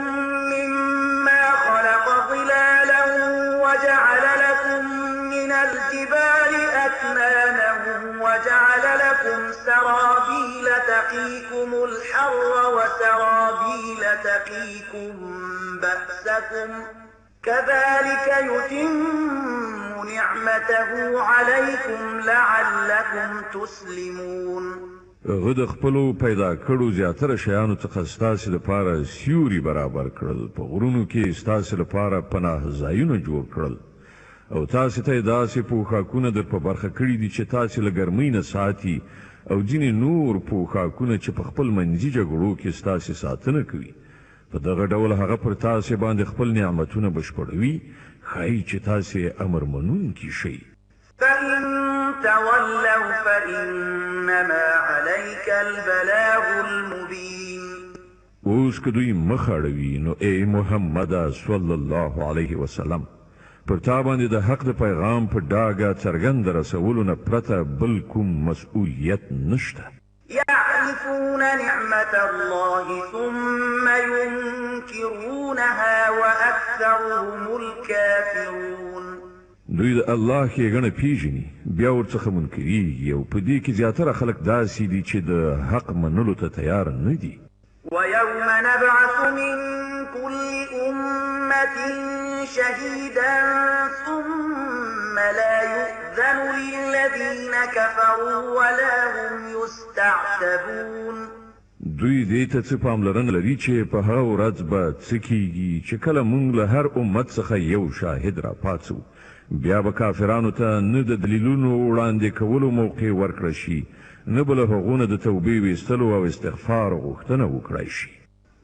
مما خلق ظلالا وجعل لكم من الجبال أكنانا وجعل لكم سرابيل تقيكم الحر وسرابيل تقيكم بأسكم كذلك يتم نعمته عليكم لعلكم تسلمون هغه د خپلو پیدا کړو زیاتره شیانو څخه ستاسو لپاره سیوري برابر کړل په غرونو کې ستاسو لپاره پناه ځایونه جوړ کړل او تاسو ته داسې پوښاکونه در په برخه کړي دي چې تاسو له ګرمۍ نه ساتي او ځینې نور پوښاکونه چې په خپل منځي جګړو کې ستاسو ساتنه کوي په دغه ډول هغه پر تاسو باندې خپل نعمتونه بشپړوي ښایي چې تاسو امر منونکي شئ فإن تولوا فإنما عليك البلاغ المبين اوس که دوی مخ اړوي نو ای محمد صلی الله علیه وسلم پر تا باندې د حق د پیغام په ډاګه څرګند رسولو نه پرته بل کوم مسؤلیت نشته يعرفون نعمة الله ثم ينكرونها وأكثرهم الكافرون دوی د الله ښېګڼه پیژني بیا ورڅخه منکریږي او په دې کې زیاتره خلک داسې دي چې د حق منلو ته تیار نه دي ويوم نبعث من كل أمة شهيدا ثم لا يؤذن للذين كفروا ولا هم يستعتبون دوی دې ته څه پاملرنه لري چې په هغه ورځ به څه کیږي چې کله موږ له هر امت څخه یو شاهد را پاتو بیا به کافرانو ته نه د دلیلونو وړاندې کولو موقع ورکړل شي نه به له هغونه د توبې ویستلو او استغفار غوښتنه وکړای شي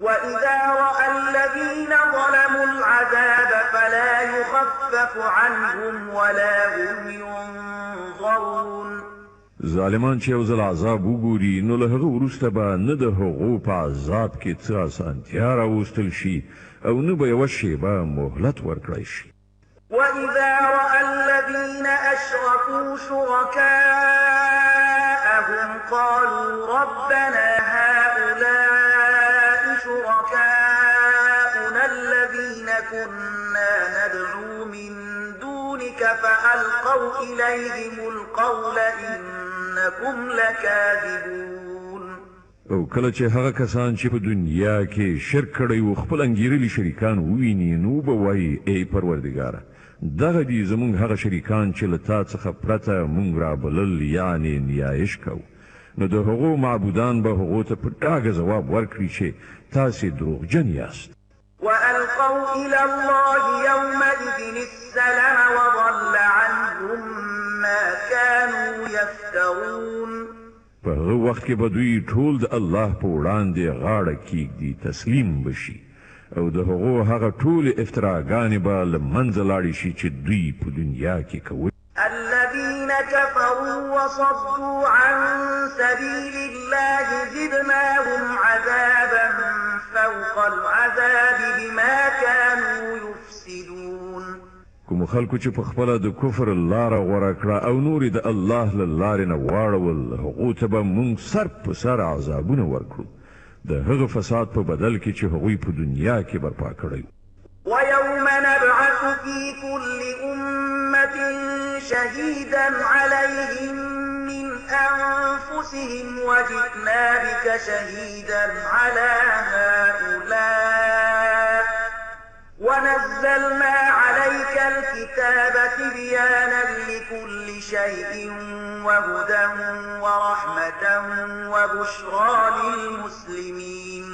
وإذا رأى الذين ظلموا العذاب فلا يخفف عنهم ولا هم ينظرون ظالمان چې یو ځل عذاب وګوري نو له هغه وروسته به نه د هغو په عذاب کې څه اسانتیا راوستل شي او نه به یوه شیبه مهلت ورکړی شي وإذا رأى الذين أشركوا شركاءهم قالوا ربنا هؤلاء شركاؤنا الذين كنا ندعو من دونك فألقوا إليهم القول إنكم لكاذبون او کله چې هغه کسان چې په دنیا کې شرک کړی و خپل انګیرلي شریکان وویني نو به وایي ای پروردګاره دغه دي زمونږ هغه شریکان چې له تا څخه پرته مونږ رابلل یعنې نیایش کوو نو د هغو معبودان به هغو ته په ډاګه ځواب ورکړي چې تاسې دروغجن یاست وألقوا إلى الله يومئذ السلام وضل عنهم ما كانوا يفترون په هغه وخت کې به دوی ټول د الله په وړاندې غاړه کیږدي تسلیم بشي او د هغو هغه ټولې افتراګانې به له منځه لاړې شي چې دوی په دنیا کې کوي. الذين كفروا وصدوا عن سبيل الله زدناهم عذابا فوق العذاب بما كانوا يفسدون. کوم خلکو چې په خپله د کفر لاره غوره کړه او نورې د الله له لارې نه واړول، هغو ته به موږ سر په سر عذابونه ورکړو د هغه فساد په بدل کې چې هغوی په دنیا کې برپا کړی. ويوم نبعث في كل أمة شهيدا عليهم من أنفسهم وجئنا بك شهيدا على هؤلاء ونزلنا عليك الكتاب تبيانا لكل شيء وهدى ورحمة وبشرى للمسلمين.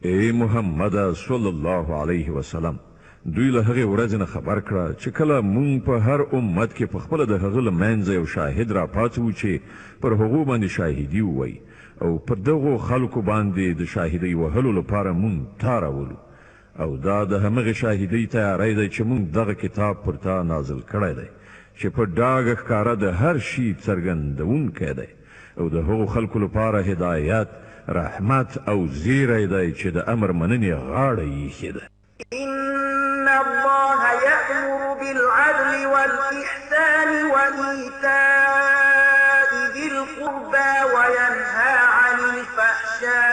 اے محمد صلی الله علیه وسلم، دوی له هغې ورځې نه خبر کړه چې کله مونږ په هر امت کې په خپله د هغه له منځه یو شاهد راپاڅوو چې پر هغو باندې شاهدي ووایي، او پر دغو خلکو باندې د شاهدۍ وهلو لپاره مونږ تا راولو، او دا د همغې شاهدۍ تیاری دی چې مونږ دغه کتاب پر تا نازل کړی دی چې په ډاګه ښکاره د هر شي څرګندونکی دی، او د هغو خلکو لپاره هدایت، رحمت او زیری دی چې د امر مننې غاړه ایښې ده. إن الله يأمر بالعدل والإحسان وإيتاء ذي القربى وينهى عن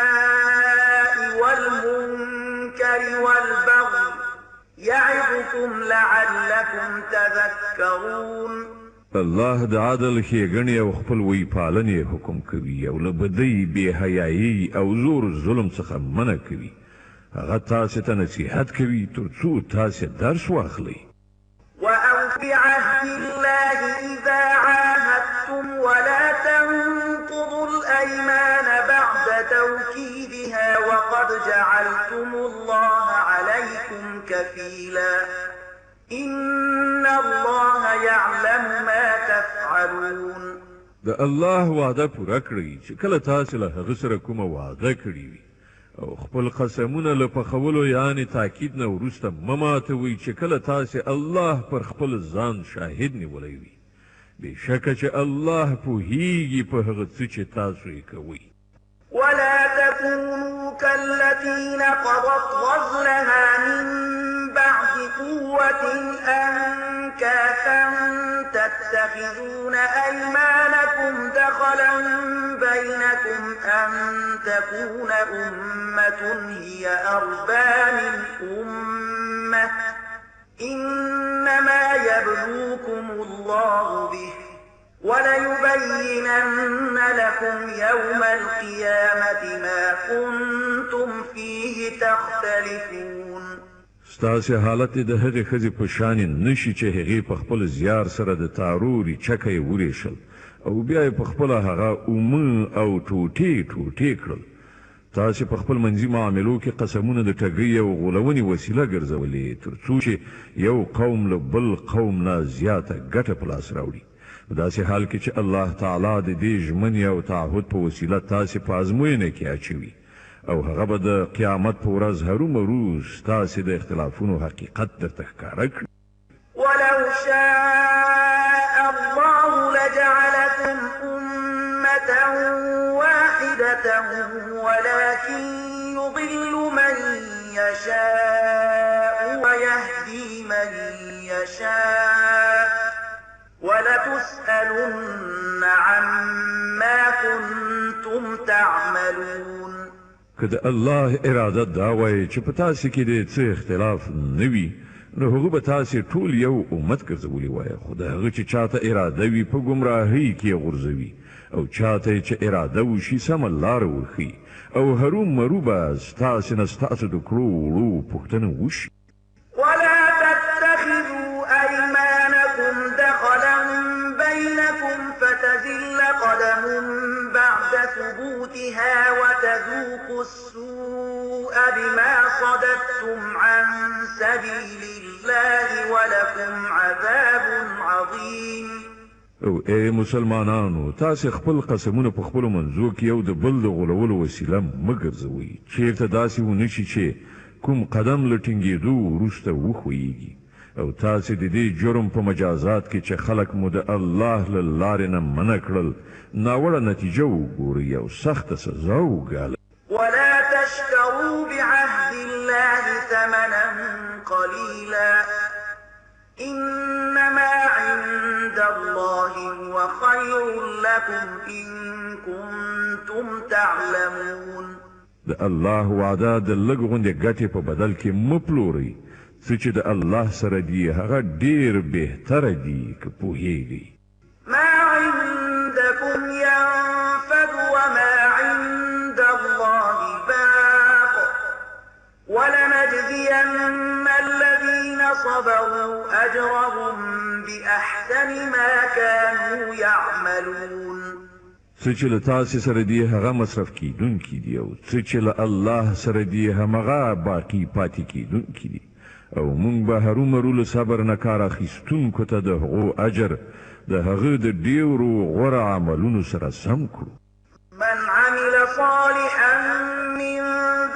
الفحشاء والمنكر والبغي يعظكم لعلكم تذكرون. الله د عدل ښېګڼې او خپلوۍ پالنې حکم کوي او له بدۍ، بې حیایۍ او زور ظلم څخه منع کوي. هغه تاسې ته نصیحت کوي تر څو تاسې درس واخلئ. وأوف بعهد الله إذا عاهدتم ولا تنقضوا الأيمان بعد توكيدها وقد جعلتم الله عليكم كفيلا إن الله يعلم ما تفعلون. د الله وعده پوره کړئ چې کله تاسې له هغه سره کومه وعده کړې وي، او خپل قسمونه له پخولو یعنې تاکید نه وروسته مه ماتوئ چې کله تاسې الله پر خپل ځان شاهد نیولی وي. بېشکه چې الله پوهیږي په هغه څه چې تاسو یې کوئ. ولا تكونوا كالتي نقضت غزلها من بعد قوة أنكاثا تتخذون أيمانكم دخلا بينكم أن تكون أمة هي أربى من أمة إنما يبلوكم الله به وليبينن لكم يوم القيامة ما كنتم فيه تختلفون. ستاسې حالت د هغې ښځې په شانې نشي چې هغې په خپل زیار سره د تاروري چکه یې وریښل او بیا یې په خپله هغه اومه او ټوټې کړل. تاسې په خپل منځي معاملو کې قسمونه د ټګۍ او غولونې وسیله ګرځولې تر څو چې یو قوم له بل قوم نه زیاته ګټه په لاس راوړي. په داسې حال کې چې الله تعالی د دې ژمنې او تعهد په وسیله تاسې په ازموینه کې اچوي، او هغه به د قیامت په ورځ هرومرو ستاسې د اختلافونو حقیقت درته ښکاره کړي. ولو شاء الله لجعلكم أمة واحدة ولكن يضل من يشاء ويهدي من يشاء ولتسألن عما كنتم تعملون. که د الله اراده دا وای چې په تاسې کې د څه اختلاف نه وي، نو هغه به تاسې ټول یو امت ګرځولی وای، خو د هغه چې چاته اراده وي په ګمراهۍ کې یې غورځوي، او چاته چې اراده وشي سمه لاره ورښي، او هرومرو به ستاسې نه ستاسو د کړو وړو پوښتنه وشي. ولا تتخذوا أيمانكم دخلا بينكم فتزل قدم بعد ثبوتها وتذوقوا السوء بما صددتم عن سبيل الله ولكم عذاب عظيم. او اے مسلمانانو، تاسې خپل قسمونه په خپلو منځو کې یو د بل د غولولو وسیله مه ګرځوئ. چېرته داسې ونه شي چې کوم قدم له ټینګېدو وروسته وښویېږي او تاسې د دې جرم په مجازات کې چې خلک مو د الله له لارې نه منع کړل ناوړه نتیجه وګورئ او سخته سزا وګالئ. ولا تشتروا بعهد الله ثمنا قليلا إنما عند الله هو خير لكم إن كنتم تعلمون. د الله وعده د لږ غوندې ګټې په بدل کې مه پلورئ څه چې د الله سره دي هغه ډېر بهتره دي که پوهیږئ. ما عندكم ينفد وما عند الله باق ولنجزين الذين صبروا أجرهم بأحسن ما كانوا يعملون. څه چې له تاسې سره دي هغه مصرف کیدونکي دي او څه چې له الله سره دي همغه باقي پاتې کیدونکي دي او موږ به هرومرو له صبر نه کار اخیستونکو ته د هغو اجر د هغه د ډېرو غوره عملونو سره سم کړو. من عمل صالحا من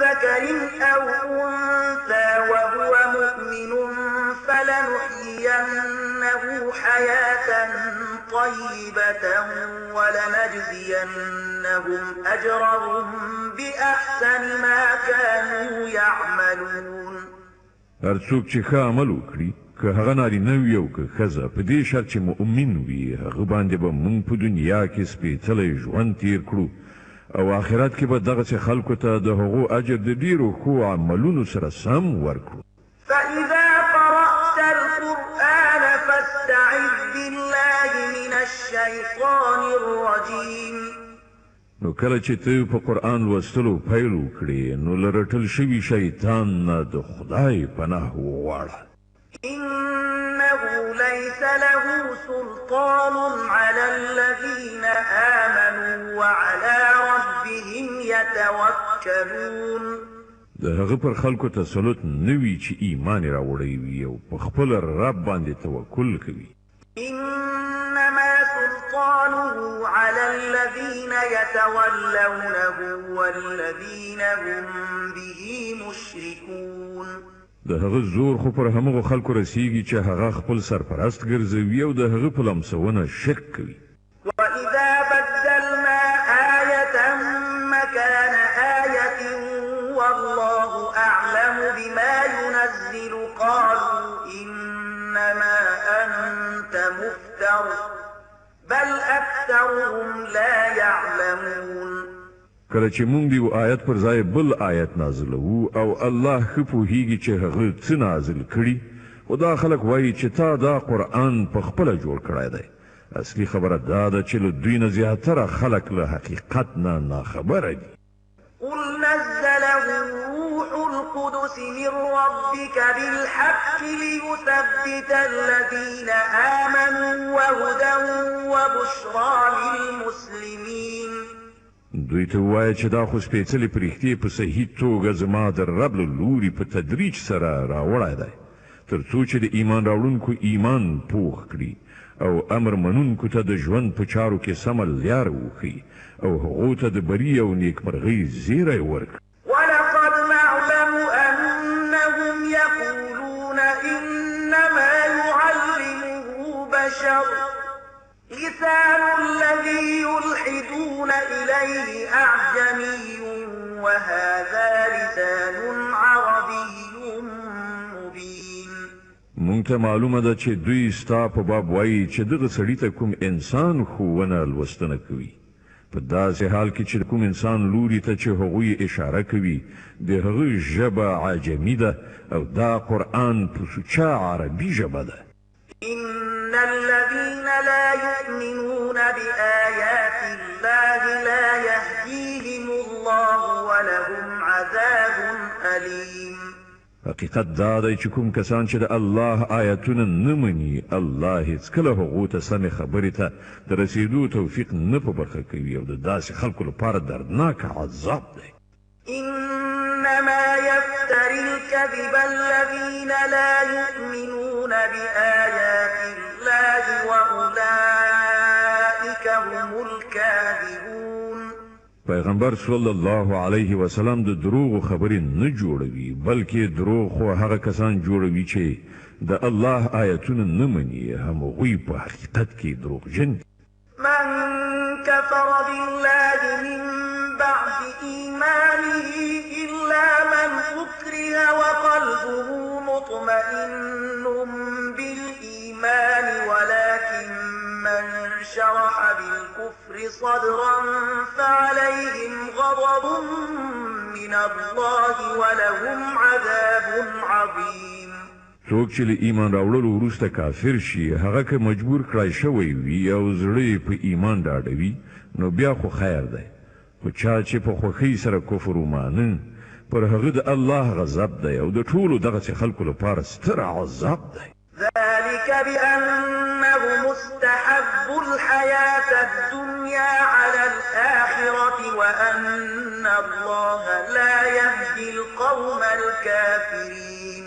ذكر أو أنثى وهو مؤمن فلنحيينه حياة طيبة ولنجزينهم أجرهم بأحسن ما كانوا يعملون. هر څوک چې ښه عمل وکړي که هغه نارینه وي او که ښځه په دې شرط چې مؤمن وي هغه باندې به موږ په دنیا کې سپېڅلی ژوند تیر کړو او آخرت کې به دغسې خلکو ته د هغو اجر د ډېرو ښو عملونو سره سم ورکړو. فإذا قرأت القرآن فاستعذ بالله من الشيطان الرجيم. نو کله چې ته په قرآن لوستلو پیل وکړې نو له رټل شوي شیطان نه د خدای پناه وغواړه. إنه ليس له سلطان على الذين آمنوا وعلى ربهم يتوكلون. د هغه پر خلکو تسلط نه وي چې ایمان یې راوړی وي او په خپل رب باندې توکل کوي. إنما سلطانه على الذين يتولونه والذين هم به مشركون. د هغه زور خو پر همغو خلکو رسیږي چې هغه خپل سرپرست ګرځوي او د هغه په لمسونه شک کوي. وإذا بدلنا آية مكان آية والله أعلم بما ينزل قالوا إنما أنت مفتر بل أكثرهم لا يعلمون. کله چې مونږ دی آیت پر ځای بل آیت نازلوو او الله ښه پوهیږي چې هغه څه نازل کړي خو دا خلک وایي چې تا دا قرآن په خپله جوړ کړی دی. اصلي خبره دا ده چې له دوی نه زیاتره خلک له حقیقت نه ناخبره دي. قل نزله روح القدس من ربك بالحق ليثبت الذين آمنوا وهدى وبشرى للمسلمين. دوی ته ووایه چې دا خو سپېڅلې پرښتې په صحیح توګه زما د رب له لوري په تدریج سره راوړی دی تر څو چې د ایمان راوړونکو ایمان پوخ کړي او امر منونکو ته د ژوند په چارو کې سمه لاره وښیي او هغو ته د بري او نیکمرغۍ زیری ورکړي. ولقد نعلم أنهم يقولون إنما يعلمه بشر لسان الذي يلحدون إليه أعجمي وهذا لسان عربي مبين. مونږ ته معلومه ده چې دوی ستا په باب وایي چې دغه سړي ته کوم انسان ښوونه لوستنه کوي په داسې حال کې چې کوم انسان لوري ته چې هغوی اشاره کوي د هغه ژبه عجمي ده او دا قرآن په سوچه عربي ژبه ده. إن الذين لا يؤمنون بآيات الله لا يهديهم الله ولهم عذاب أليم. حقیقت دا دی چې کوم کسان چې د الله آیتونه نه مني الله هیڅکله هغو ته سمې خبرې ته د رسېدو توفیق نه په برخه کوي او د داسې خلکو لپاره دردناک عذاب دی. إنما يفتري الكذب الذين لا يؤمنون بآيات الله وأولئك هم الكاذبون. په پیغمبر صلی الله علیه وسلم د دروغ خبرې نه جوړوي بلکې دروغ خو هغه کسان جوړوي چې د الله آیتونه نه مني همغوی په حقیقت کې دروغجن دي. من كفر بالله من بعد إيمانه إلا من أكره وقلبه مطمئن بالإيمان ولكن من شرح بالكفر صدرا فعليهم غضب من الله ولهم عذاب عظيم. څوک چې له ایمان راوړلو وروسته کافر شي هغه که مجبور کړای شوی وي او زړه په ایمان ډاډوي نو بیا خو خیر دی خو چا چې په خوښۍ سره کفر ومانه پر هغه د الله غضب دی او د ټولو دغسې خلکو لپاره ستر عذاب دی. ذلك بأنه مستحب الحياة الدنيا على الآخرة وأن الله لا يهدي القوم الكافرين.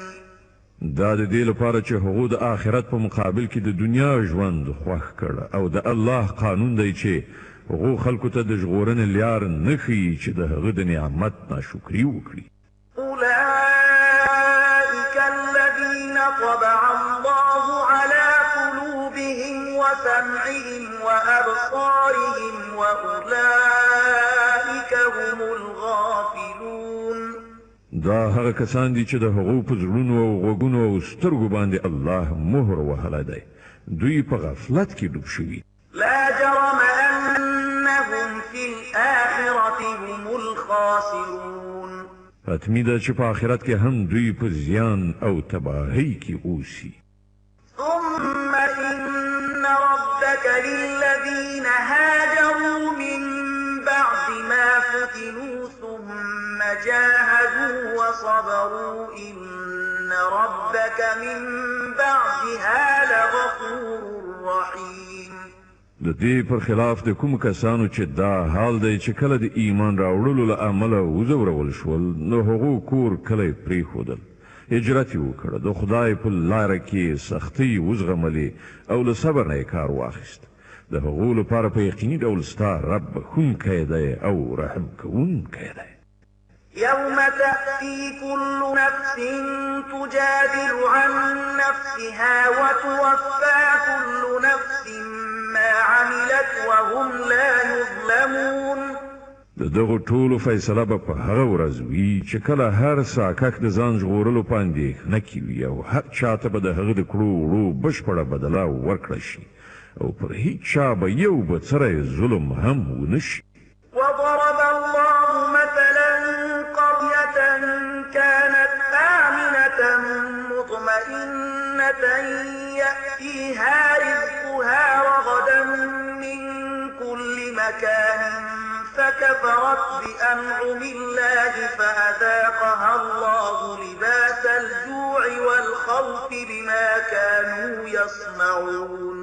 دا د دې لپاره چې هغه د آخرت په مقابل کې د دنیا ژوند خوښ کړ او د الله قانون دی چې هغه خلکو ته د ژغورنې لار نه ښیي چې د هغه د نعمت ناشکري وکړي. أولئك الذين طبع الله على قلوبهم وسمعهم وأبصارهم وأولئك هم الغافلون. دا هغه کسان دي چې د هغو په زړونو او غوږونو او سترګو باندې الله مهر وهلی دی دوی په غفلت کې ډوب شوي. لا جرم أنهم في الآخرة هم الخاسرون. حتمی ده چې په آخرت کې هم دوی په زیان او تباهی کې اوسي. ثم إن ربك للذين هاجروا من بعد ما فتنوا ثم جاهدوا وصبروا إن ربك من بعدها لغفور رحيم. د دې پر خلاف د کوم کسانو چې دا حال دی چې کله د ایمان راوړلو له امله وځورول شول نو هغو کور کلی پرېښودل هجرت یې وکړه د خدای په لاره کې سختۍ وزغملې او له صبر نه یې کار واخیست. د هغو لپاره په یقیني ډول ستا رب بخښونکی دی او رحم کوونکی دی. يوم تأتي كل نفس تجادل عن نفسها وتوفى كل نفس ما عملت وهم لا يظلمون. د دغو ټولو فیصله به په هغه ورځ وي چې کله هر ساکک د ځان ژغورلو په اندېښنه کې وي او هر چا ته به د هغه د کړو وړو بشپړه بدله ورکړه شي او پر هیڅ چا به یو بڅری ظلم هم ونه شي. وضرب الله مثلا قرية كانت آمنة مطمئنة يأتيها رزقها رغدا من كل مكان فكفرت بأنعم الله فأذاقها الله لباس الجوع والخوف بما كانوا يصنعون.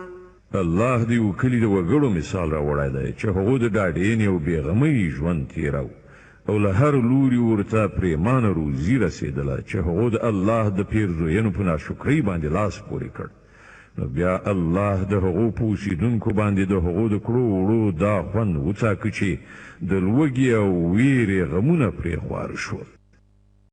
الله دې وکلي د وګړو مثال راوړی دی چې هغو د ډاډینې او بېغمۍ ژوند تېراو او له هر لوري ورته پرېمانه روزي رسېدله چې هغو د الله د پیرزوینو په ناشکرۍ باندې لاس پورې کړ نو بیا الله د هغو په اوسېدونکو باندې د هغو د کړو وړو دا خوند وڅاکه چې د لوږې او ویرې غمونه پرې خوار شول.